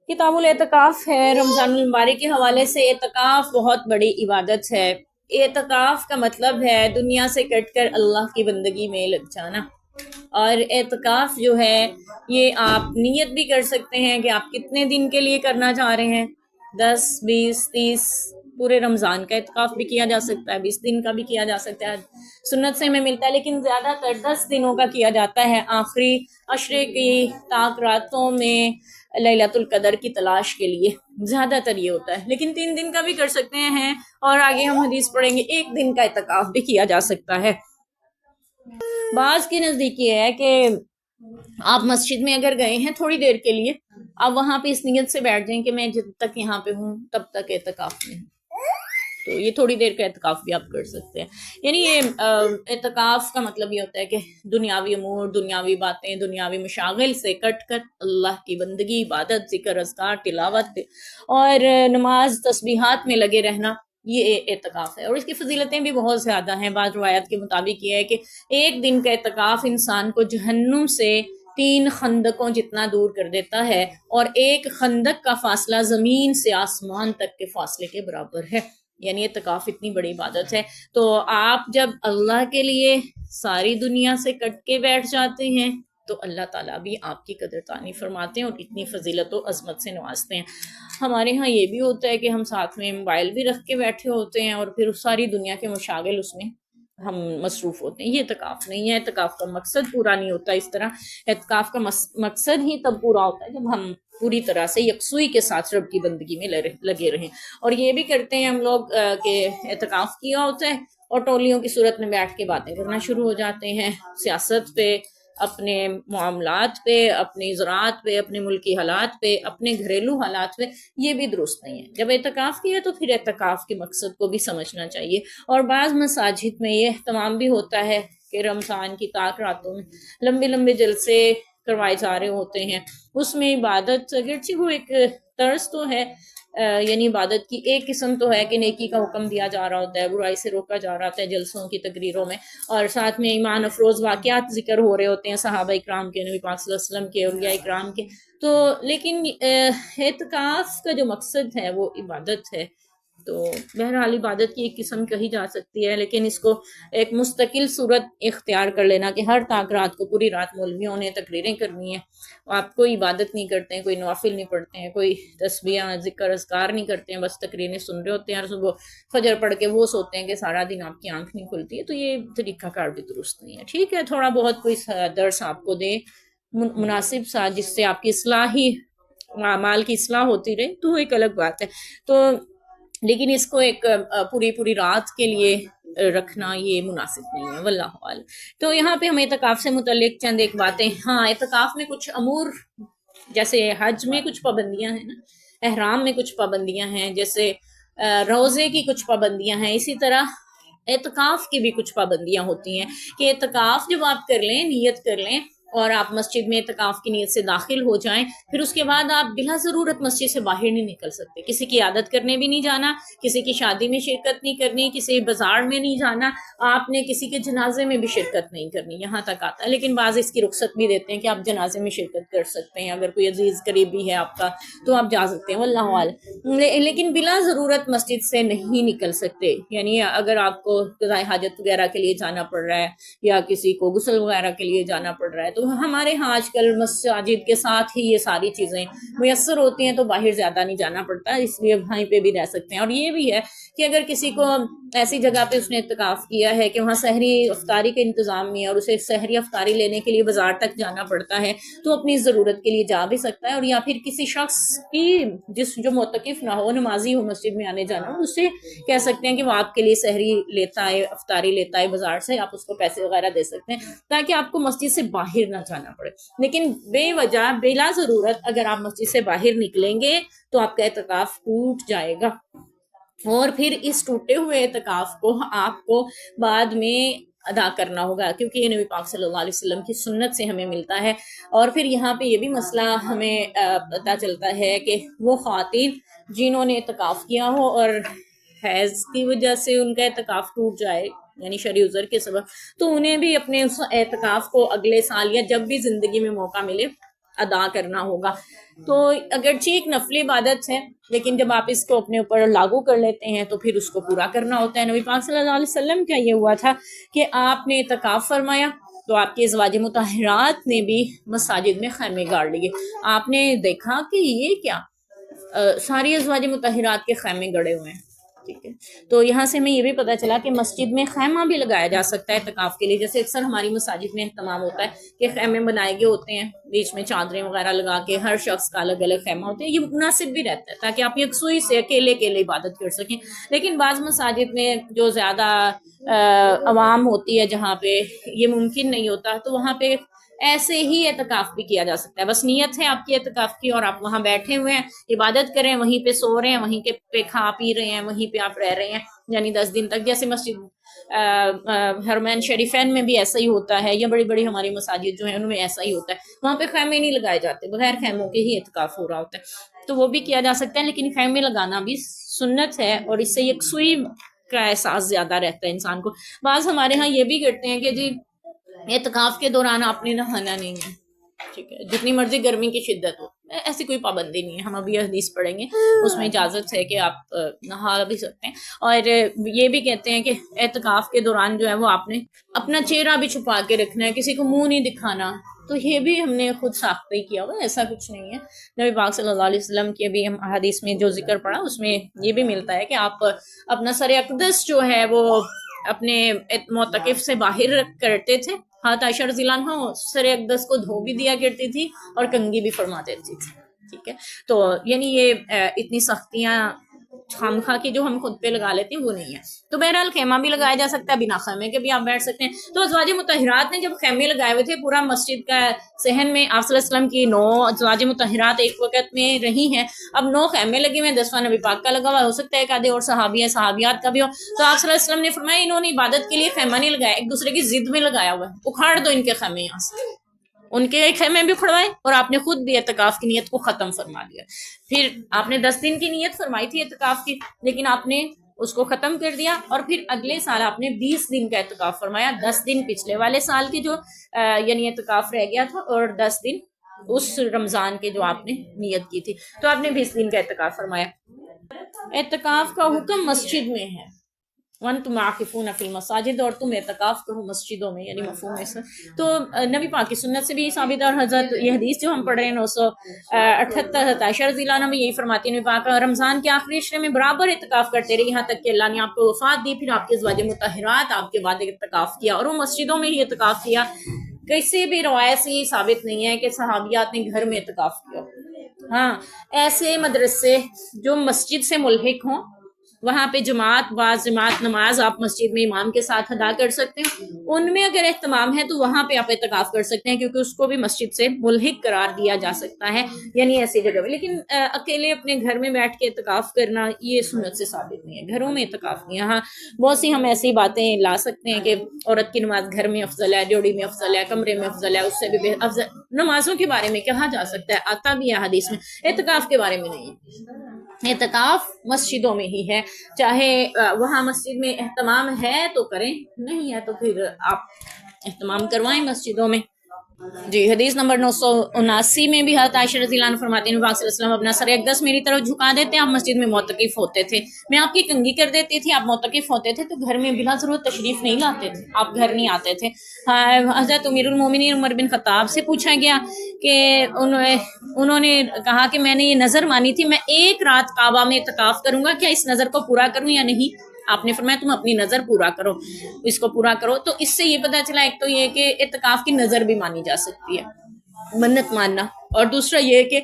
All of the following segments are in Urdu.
کتاب الاعتکاف ہے۔ رمضان المبارک کے حوالے سے اعتکاف بہت بڑی عبادت ہے۔ اعتکاف کا مطلب ہے دنیا سے کٹ کر اللہ کی بندگی میں لگ جانا۔ اور اعتکاف جو ہے یہ آپ نیت بھی کر سکتے ہیں کہ آپ کتنے دن کے لیے کرنا چاہ رہے ہیں، 10 20 30 پورے رمضان کا اعتکاف بھی کیا جا سکتا ہے، 20 دن کا بھی کیا جا سکتا ہے، سنت سے ہمیں ملتا ہے، لیکن زیادہ تر 10 دنوں کا کیا جاتا ہے آخری عشرے کی تاک راتوں میں لیلۃ القدر کی تلاش کے لیے زیادہ تر یہ ہوتا ہے، لیکن 3 دن کا بھی کر سکتے ہیں، اور آگے ہم حدیث پڑھیں گے 1 دن کا اعتکاف بھی کیا جا سکتا ہے۔ بعض کے نزدیک یہ ہے کہ آپ مسجد میں اگر گئے ہیں تھوڑی دیر کے لیے، آپ وہاں پہ اس نیت سے بیٹھ جائیں کہ میں جب تک یہاں پہ ہوں تب تک اعتکاف میں ہوں، تو یہ تھوڑی دیر کا اعتکاف بھی آپ کر سکتے ہیں۔ یعنی یہ اعتکاف کا مطلب یہ ہوتا ہے کہ دنیاوی امور، دنیاوی باتیں، دنیاوی مشاغل سے کٹ کر اللہ کی بندگی، عبادت، ذکر، اذکار، تلاوت اور نماز تسبیحات میں لگے رہنا، یہ اعتکاف ہے۔ اور اس کی فضیلتیں بھی بہت زیادہ ہیں۔ بعض روایات کے مطابق یہ ہے کہ 1 دن کا اعتکاف انسان کو جہنم سے 3 خندقوں جتنا دور کر دیتا ہے، اور 1 خندق کا فاصلہ زمین سے آسمان تک کے فاصلے کے برابر ہے۔ یعنی اعتکاف اتنی بڑی عبادت ہے، تو آپ جب اللہ کے لیے ساری دنیا سے کٹ کے بیٹھ جاتے ہیں تو اللہ تعالیٰ بھی آپ کی قدردانی فرماتے ہیں اور اتنی فضیلت و عظمت سے نوازتے ہیں۔ ہمارے ہاں یہ بھی ہوتا ہے کہ ہم ساتھ میں موبائل بھی رکھ کے بیٹھے ہوتے ہیں، اور پھر ساری دنیا کے مشاغل اس میں ہم مصروف ہوتے ہیں۔ یہ اعتکاف نہیں ہے، اعتکاف کا مقصد پورا نہیں ہوتا اس طرح۔ اعتکاف کا مقصد ہی تب پورا ہوتا ہے جب ہم پوری طرح سے یکسوئی کے ساتھ رب کی بندگی میں لگے رہیں۔ اور یہ بھی کرتے ہیں ہم لوگ کہ اعتکاف کیا ہوتا ہے اور ٹولیوں کی صورت میں بیٹھ کے باتیں کرنا شروع ہو جاتے ہیں، سیاست پہ، اپنے معاملات پہ، اپنی زراعت پہ، اپنے ملکی حالات پہ، اپنے گھریلو حالات پہ۔ یہ بھی درست نہیں ہے۔ جب اعتکاف کیا تو پھر اعتکاف کے مقصد کو بھی سمجھنا چاہیے۔ اور بعض مساجد میں یہ اہتمام بھی ہوتا ہے کہ رمضان کی تاک راتوں میں لمبے لمبے جلسے کروائے جا رہے ہوتے ہیں، اس میں عبادت اگرچہ وہ ایک طرز تو ہے، یعنی عبادت کی ایک قسم تو ہے کہ نیکی کا حکم دیا جا رہا ہوتا ہے، برائی سے روکا جا رہا ہوتا ہے جلسوں کی تقریروں میں، اور ساتھ میں ایمان افروز واقعات ذکر ہو رہے ہوتے ہیں صحابہ اکرام کے، نبی پاک صلی اللہ علیہ وسلم کے، اولیاء اکرام کے۔ تو لیکن اعتکاف کا جو مقصد ہے وہ عبادت ہے، تو بہرحال عبادت کی ایک قسم کہی جا سکتی ہے، لیکن اس کو ایک مستقل صورت اختیار کر لینا کہ ہر تاک رات کو پوری رات مولویوں نے تقریریں کرنی ہیں، آپ کوئی عبادت نہیں کرتے ہیں، کوئی نوافل نہیں پڑھتے ہیں، کوئی تسبیح ذکر اذکار نہیں کرتے ہیں، بس تقریریں سن رہے ہوتے ہیں، اور صبح فجر پڑھ کے وہ سوتے ہیں کہ سارا دن آپ کی آنکھ نہیں کھلتی ہے، تو یہ طریقہ کار بھی درست نہیں ہے۔ ٹھیک ہے، تھوڑا بہت کوئی درس آپ کو دے مناسب سا، جس سے آپ کی اصلاحی اعمال کی اصلاح ہوتی رہے، تو ایک الگ بات ہے، تو لیکن اس کو ایک پوری رات کے لیے رکھنا یہ مناسب نہیں ہے، واللہ اعلم۔ تو یہاں پہ ہم اعتکاف سے متعلق چند ایک باتیں، ہاں اعتکاف میں کچھ امور، جیسے حج میں کچھ پابندیاں ہیں نا، احرام میں کچھ پابندیاں ہیں، جیسے روزے کی کچھ پابندیاں ہیں، اسی طرح اعتکاف کی بھی کچھ پابندیاں ہوتی ہیں کہ اعتکاف جب آپ کر لیں، نیت کر لیں اور آپ مسجد میں اعتکاف کی نیت سے داخل ہو جائیں، پھر اس کے بعد آپ بلا ضرورت مسجد سے باہر نہیں نکل سکتے، کسی کی عادت کرنے بھی نہیں جانا، کسی کی شادی میں شرکت نہیں کرنی، کسی بازار میں نہیں جانا، آپ نے کسی کے جنازے میں بھی شرکت نہیں کرنی، یہاں تک آتا ہے۔ لیکن بعض اس کی رخصت بھی دیتے ہیں کہ آپ جنازے میں شرکت کر سکتے ہیں، اگر کوئی عزیز قریبی ہے آپ کا تو آپ جا سکتے ہیں، واللہ اعلم، لیکن بلا ضرورت مسجد سے نہیں نکل سکتے۔ یعنی اگر آپ کو قضاء حاجت وغیرہ کے لیے جانا پڑ رہا ہے، یا کسی کو غسل وغیرہ کے لیے جانا پڑ رہا ہے، تو ہمارے ہاں آج کل مساجد کے ساتھ ہی یہ ساری چیزیں میسر ہوتی ہیں، تو باہر زیادہ نہیں جانا پڑتا، اس لیے وہیں پہ بھی رہ سکتے ہیں۔ اور یہ بھی ہے کہ اگر کسی کو ایسی جگہ پہ اس نے اعتکاف کیا ہے کہ وہاں سحری افطاری کا انتظام نہیں ہے، اور اسے سحری افطاری لینے کے لیے بازار تک جانا پڑتا ہے، تو اپنی ضرورت کے لیے جا بھی سکتا ہے، اور یا پھر کسی شخص کی جو معتکف نہ ہو، نمازی ہو، مسجد میں آنے جانا ہو، اس سے کہہ سکتے ہیں کہ وہ آپ کے لیے سحری لیتا ہے، افطاری لیتا ہے بازار سے، آپ اس کو پیسے وغیرہ دے سکتے ہیں تاکہ آپ کو مسجد سے باہر نہ جانا پڑے۔ لیکن بے وجہ بلا ضرورت اگر آپ مسجد سے باہر نکلیں گے تو آپ کا اعتکاف ٹوٹ جائے گا، اور پھر اس ٹوٹے ہوئے اعتکاف کو آپ کو بعد میں ادا کرنا ہوگا، کیونکہ یہ نبی پاک صلی اللہ علیہ وسلم کی سنت سے ہمیں ملتا ہے۔ اور پھر یہاں پہ یہ بھی مسئلہ ہمیں پتہ چلتا ہے کہ وہ خواتین جنہوں نے اعتکاف کیا ہو اور حیض کی وجہ سے ان کا اعتکاف ٹوٹ جائے، یعنی شرعی عذر کے سبب، تو انہیں بھی اپنے اس اعتکاف کو اگلے سال یا جب بھی زندگی میں موقع ملے ادا کرنا ہوگا. تو اگرچہ ایک نفلی عبادت ہے لیکن جب آپ اس کو اپنے اوپر لاگو کر لیتے ہیں تو پھر اس کو پورا کرنا ہوتا ہے. نبی پاک صلی اللہ علیہ وسلم کا یہ ہوا تھا کہ آپ نے اعتکاف فرمایا تو آپ کے ازواج مطہرات نے بھی مساجد میں خیمے گاڑ لیے. آپ نے دیکھا کہ یہ کیا ساری ازواج مطہرات کے خیمے گڑے ہوئے ہیں. ٹھیک ہے, تو یہاں سے ہمیں یہ بھی پتہ چلا کہ مسجد میں خیمہ بھی لگایا جا سکتا ہے اعتکاف کے لیے. جیسے اکثر ہماری مساجد میں اہتمام ہوتا ہے کہ خیمے بنائے گئے ہوتے ہیں, بیچ میں چادریں وغیرہ لگا کے ہر شخص کا الگ الگ خیمہ ہوتا ہے. یہ مناسب بھی رہتا ہے تاکہ آپ یکسوئی سے اکیلے اکیلے عبادت کر سکیں. لیکن بعض مساجد میں جو زیادہ عوام ہوتی ہے جہاں پہ یہ ممکن نہیں ہوتا تو وہاں پہ ایسے ہی اعتکاف بھی کیا جا سکتا ہے. بس نیت ہے آپ کی اعتکاف کی اور آپ وہاں بیٹھے ہوئے ہیں, عبادت کریں, وہیں پہ سو رہے ہیں, وہیں پہ کھا پی رہے ہیں, وہیں پہ آپ رہ رہے ہیں, یعنی 10 دن تک. جیسے مسجد حرمین شریفین میں بھی ایسا ہی ہوتا ہے, یا بڑی بڑی ہماری مساجد جو ہیں ان میں ایسا ہی ہوتا ہے. وہاں پہ خیمے نہیں لگائے جاتے, بغیر خیموں کے ہی اعتکاف ہو رہا ہوتا ہے. تو وہ بھی کیا جا سکتا ہے, لیکن خیمے لگانا بھی سنت ہے اور اس سے یکسوئی کا احساس زیادہ رہتا ہے انسان کو. بعض ہمارے ہاں یہ بھی کرتے ہیں کہ جی اعتکاف کے دوران آپ نے نہانا نہیں ہے, ٹھیک ہے, جتنی مرضی گرمی کی شدت ہو, ایسی کوئی پابندی نہیں ہے. ہم ابھی حدیث پڑھیں گے, اس میں اجازت ہے کہ آپ نہا بھی سکتے ہیں. اور یہ بھی کہتے ہیں کہ اعتکاف کے دوران جو ہے وہ آپ نے اپنا چہرہ بھی چھپا کے رکھنا ہے, کسی کو منہ نہیں دکھانا. تو یہ بھی ہم نے خود ساختہ ہی کیا ہوا, ایسا کچھ نہیں ہے. نبی پاک صلی اللہ علیہ وسلم کی ابھی ہم حدیث میں جو ذکر پڑا اس میں یہ بھی ملتا ہے کہ آپ اپنا سر اقدس جو ہے وہ اپنے معتکف سے باہر کرتے تھے. حضرت عائشہ رضی اللہ عنہا سر اقدس کو دھو بھی دیا کرتی تھی اور کنگھی بھی فرما دیتی تھی. ٹھیک ہے, تو یعنی یہ اتنی سختیاں خام خواہ کی جو ہم خود پہ لگا لیتے ہیں وہ نہیں ہے. تو بہرحال خیمہ بھی لگایا جا سکتا ہے, بنا خیمے کے بھی آپ بیٹھ سکتے ہیں. تو ازواج مطہرات نے جب خیمے لگائے ہوئے تھے, پورا مسجد کا صحن میں آپ صلی اللہ علیہ وسلم کی 9 ازواج مطہرات ایک وقت میں رہی ہیں. اب 9 خیمے لگے ہوئے ہیں, 10واں نبی پاک کا لگا ہوا, ہو سکتا ہے ایک آدھے اور صحابی ہیں صحابیات کا بھی ہو. تو آپ صلی اللہ علیہ وسلم نے فرمایا انہوں نے عبادت کے لیے خیمہ نہیں لگایا, ایک دوسرے کی ضد میں لگایا ہوا ہے, اکھاڑ دو ان کے خیمے یہاں سے. ان کے خیمے بھی کھڑوائے اور آپ نے خود بھی اعتکاف کی نیت کو ختم فرما دیا. پھر آپ نے 10 دن کی نیت فرمائی تھی اعتکاف کی, لیکن آپ نے اس کو ختم کر دیا اور پھر اگلے سال آپ نے 20 دن کا اعتکاف فرمایا. 10 دن پچھلے والے سال کے جو یعنی اعتکاف رہ گیا تھا اور 10 دن اس رمضان کے جو آپ نے نیت کی تھی, تو آپ نے 20 دن کا اعتکاف فرمایا. اعتکاف کا حکم مسجد میں ہے, وَأَنْتُمْ عَاكِفُونَ فِي الْمَسَاجِدِ, اور تم اعتکاف کرو مسجدوں میں, یعنی مفہوم ہے. تو نبی پاک کی سنت سے بھی ثابت ہے. اور حضرت یہ حدیث جو ہم پڑھ رہے ہیں 978 حضرت عائشہ رضی اللہ عنہ میں یہی فرماتی ہیں, نبی پاک رمضان کے آخری عشرے میں برابر اعتکاف کرتے رہے یہاں تک کہ اللہ نے آپ کو وفات دی. پھر آپ کے ازواج مطہرات آپ کے بعد اعتکاف کیا اور وہ مسجدوں میں ہی اعتکاف کیا. کسی بھی روایت سے یہ ثابت نہیں ہے کہ صحابیات نے گھر میں اعتکاف کیا. ہاں, ایسے مدرسے جو مسجد سے ملحق ہوں وہاں پہ جماعت نماز آپ مسجد میں امام کے ساتھ ادا کر سکتے ہیں. ان میں اگر اہتمام ہے تو وہاں پہ آپ اعتکاف کر سکتے ہیں, کیونکہ اس کو بھی مسجد سے ملحق قرار دیا جا سکتا ہے, یعنی ایسی جگہ میں. لیکن اکیلے اپنے گھر میں بیٹھ کے اعتکاف کرنا یہ سنت سے ثابت نہیں ہے. گھروں میں اعتکاف نہیں. ہاں بہت سی ہم ایسی باتیں لا سکتے ہیں کہ عورت کی نماز گھر میں افضل ہے, جوڑی میں افضل ہے, کمرے میں افضل ہے, اس سے بھی افضل. نمازوں کے بارے میں کہا جا سکتا ہے, آتا بھی ہے حدیث میں, اعتکاف کے بارے میں نہیں. اعتکاف مسجدوں میں ہی ہے, چاہے وہاں مسجد میں اہتمام ہے تو کریں, نہیں ہے تو پھر آپ اہتمام کروائیں مسجدوں میں. جی, حدیث نمبر 979 میں بھی حضرت عائشہ رضی اللہ عنہ فرماتی ہیں, پاک صلی اللہ علیہ وسلم اپنا سر اقدس میری طرف جھکا دیتے, آپ مسجد میں معتکف ہوتے تھے, میں آپ کی کنگھی کر دیتی تھی, آپ معتکف ہوتے تھے, تو گھر میں بلا ضرورت تشریف نہیں لاتے تھے, آپ گھر نہیں آتے تھے. حضرت امیر المومنین عمر بن خطاب سے پوچھا گیا کہ انہوں نے کہا کہ میں نے یہ نظر مانی تھی, میں ایک رات کعبہ میں اعتکاف کروں گا, کیا اس نظر کو پورا کروں یا نہیں؟ آپ نے فرمایا تم اپنی نظر پورا کرو, اس کو پورا کرو. تو اس سے یہ پتا چلا ایک تو یہ کہ اعتکاف کی نظر بھی مانی جا سکتی ہے, منت ماننا, اور دوسرا یہ کہ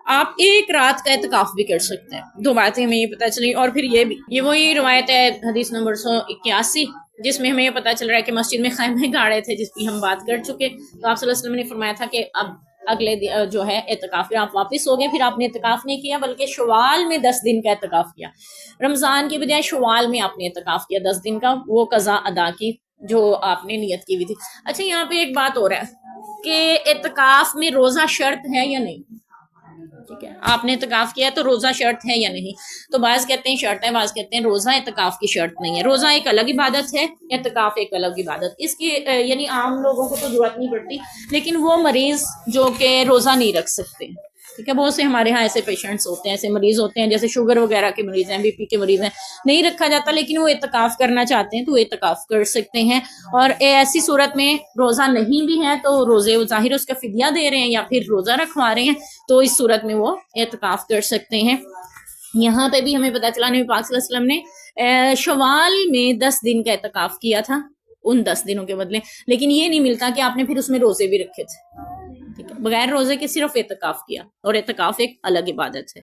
آپ ایک رات کا اعتکاف بھی کر سکتے ہیں. 2 باتیں ہمیں یہ پتا چلی. اور پھر یہ وہی روایت ہے حدیث نمبر 181 جس میں ہمیں یہ پتا چل رہا ہے کہ مسجد میں خیمے گاڑے تھے, جس کی ہم بات کر چکے. تو آپ صلی اللہ علیہ وسلم نے فرمایا تھا کہ اب اگلے جو ہے اعتکاف, پھر آپ واپس ہو گئے, پھر آپ نے اعتکاف نہیں کیا بلکہ شوال میں 10 دن کا اعتکاف کیا. رمضان کی بجائے شوال میں آپ نے اعتکاف کیا 10 دن کا, وہ قضا ادا کی جو آپ نے نیت کی ہوئی تھی. اچھا, یہاں پہ ایک بات ہو رہا ہے کہ اعتکاف میں روزہ شرط ہے یا نہیں؟ ٹھیک ہے، آپ نے اعتکاف کیا ہے تو روزہ شرط ہے یا نہیں؟ تو بعض کہتے ہیں شرط ہے، بعض کہتے ہیں روزہ اعتکاف کی شرط نہیں ہے۔ روزہ ایک الگ عبادت ہے، اعتکاف ایک الگ عبادت، اس کی یعنی عام لوگوں کو تو ضرورت نہیں پڑتی، لیکن وہ مریض جو کہ روزہ نہیں رکھ سکتے، ٹھیک ہے، بہت سے ہمارے ہاں ایسے پیشنٹس ہوتے ہیں، ایسے مریض ہوتے ہیں جیسے شوگر وغیرہ کے مریض ہیں، بی پی کے مریض ہیں، نہیں رکھا جاتا لیکن وہ اعتکاف کرنا چاہتے ہیں تو وہ اعتکاف کر سکتے ہیں۔ اور ایسی صورت میں روزہ نہیں بھی ہے تو روزے ظاہر اس کا فدیہ دے رہے ہیں یا پھر روزہ رکھوا رہے ہیں، تو اس صورت میں وہ اعتکاف کر سکتے ہیں۔ یہاں پہ بھی ہمیں پتہ چلا نبی پاک صلی اللہ علیہ وسلم نے شوال میں 10 دن کا اعتکاف کیا تھا ان 10 دنوں کے بدلے، لیکن یہ نہیں ملتا کہ آپ نے پھر اس میں روزے بھی رکھے تھے، ٹھیک ہے، بغیر روزے کے صرف اعتکاف کیا، اور اعتکاف ایک الگ عبادت ہے۔